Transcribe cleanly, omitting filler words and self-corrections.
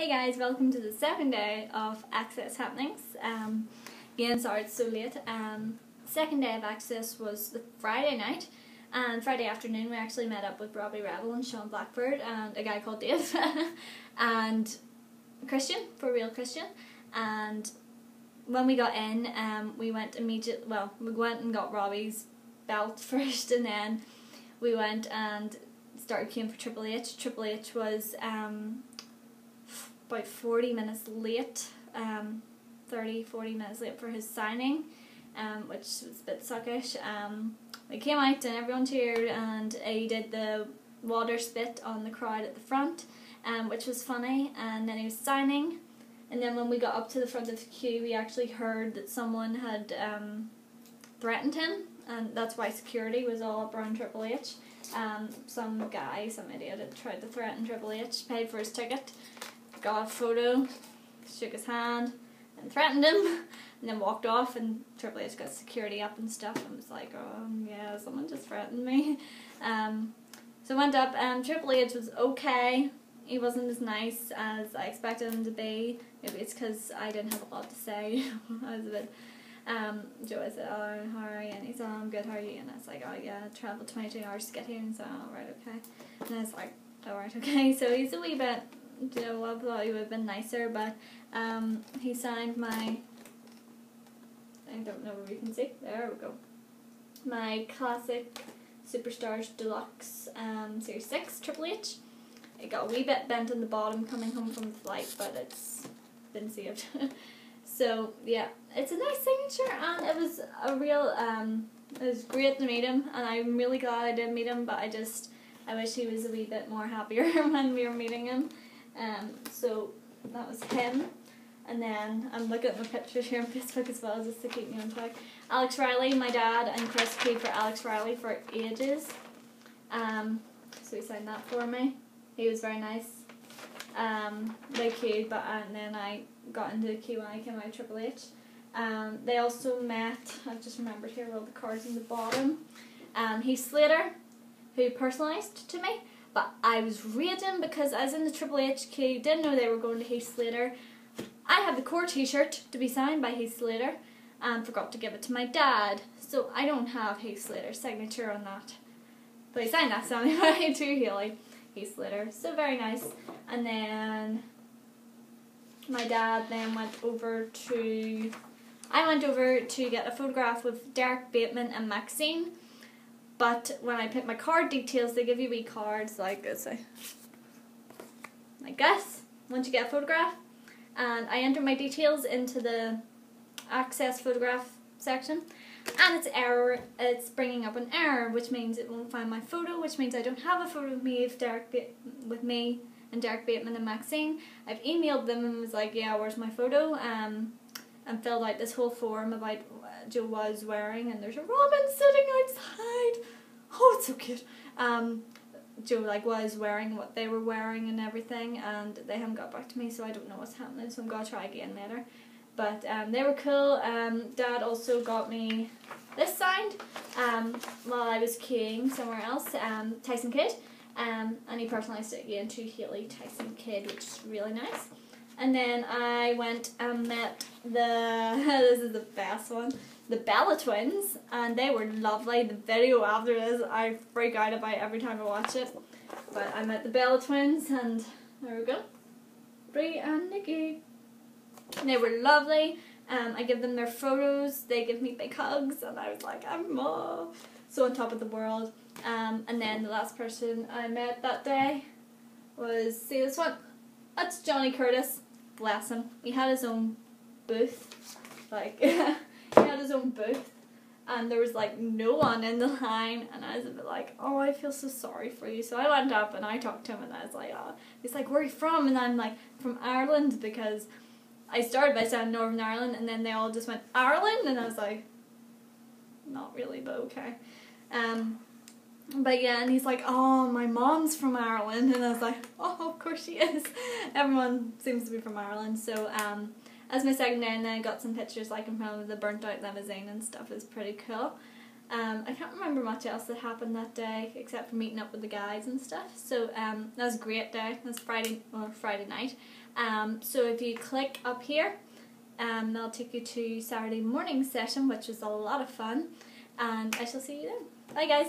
Hey guys, welcome to the second day of Axxess happenings. Again, sorry it's so late. Second day of Axxess was the Friday night, and Friday afternoon we actually met up with Robbie Rebel and Sean Blackbird and a guy called Dave and Christian, for real Christian. And when we got in, we went and got Robbie's belt first, and then we went and started queuing for Triple H. Triple H was about 40 minutes late, 40 minutes late for his signing, which was a bit suckish. We came out and everyone cheered, and he did the water spit on the crowd at the front, which was funny, and then he was signing, and then when we got up to the front of the queue we actually heard that someone had threatened him, and that's why security was all up around Triple H. Some idiot had tried to threaten Triple H, paid for his ticket, got a photo, shook his hand, and threatened him, and then walked off, and Triple H got security up and stuff, and was like, oh yeah, someone just threatened me. So I went up, and Triple H was okay. He wasn't as nice as I expected him to be. Maybe it's because I didn't have a lot to say. I was a bit, Joe said, oh, how are you? And he said, oh, I'm good, how are you? And I was like, oh yeah, I travelled 22 hours to get here. And he said, oh, right, okay. And I was like, oh, right, okay. So he's a wee bit, I thought he would have been nicer, but he signed my, I don't know where you can see, there we go, my classic Superstars Deluxe Series 6 Triple H. It got a wee bit bent on the bottom coming home from the flight, but it's been saved. So yeah, it's a nice signature, and it was a real, it was great to meet him, and I'm really glad I did meet him, but I wish he was a wee bit more happier when we were meeting him. So that was him, and then I'm looking at my pictures here on Facebook as well, just to keep me on track. Alex Riley, my dad and Chris queued for Alex Riley for ages, so he signed that for me. He was very nice. They queued, and then I got into the queue when I came out of Triple H. They also met, I've just remembered here all the cards in the bottom, Heath Slater, who personalised to me. But I was raging because I was in the Triple H queue, didn't know they were going to Heath Slater. I had the core t-shirt to be signed by Heath Slater and forgot to give it to my dad. So I don't have Heath Slater's signature on that. But he signed that anyway to Heath Slater. So very nice. And then my dad then went over to get a photograph with Derek Bateman and Maxine. But when I put my card details, they give you wee cards like this. I guess, once you get a photograph. And I enter my details into the Axxess photograph section. And it's bringing up an error, which means it won't find my photo, which means I don't have a photo of me with me and Derek Bateman and Maxine. I've emailed them and was like, yeah, where's my photo? And filled out this whole form about what Joe was wearing, and there's a robin sitting outside. Oh, it's so cute. Joe was wearing what they were wearing and everything, and they haven't got back to me, so I don't know what's happening, so I'm going to try again later. But they were cool. Dad also got me this signed while I was queuing somewhere else, Tyson Kidd, and he personalised it again to Haley Tyson Kidd, which is really nice. And then I went and met this is the best one, the Bella twins, and they were lovely. The video after this I freak out about every time I watch it. But I met the Bella twins, and there we go, Brie and Nikki. And they were lovely. I give them their photos, they give me big hugs, and I was like, I'm so on top of the world. And then the last person I met that day was, see this one? That's Johnny Curtis. Bless him. He had his own booth. He had his own booth. And there was no one in the line. And I was a bit like, oh, I feel so sorry for you. So I went up and I talked to him, and I was like, oh. He's like, where are you from? And I'm like, from Ireland, because I started by saying Northern Ireland, and then they all just went, Ireland? And I was like, not really, but okay. But yeah, and he's like, oh, my mom's from Ireland, and I was like, oh, of course she is. Everyone seems to be from Ireland. So as my second day, and then I got some pictures in front of the burnt out limousine and stuff. It was pretty cool. I can't remember much else that happened that day except for meeting up with the guys and stuff. So that was a great day. That was Friday night. So if you click up here, that'll take you to Saturday morning session, which was a lot of fun, and I shall see you then. Bye guys.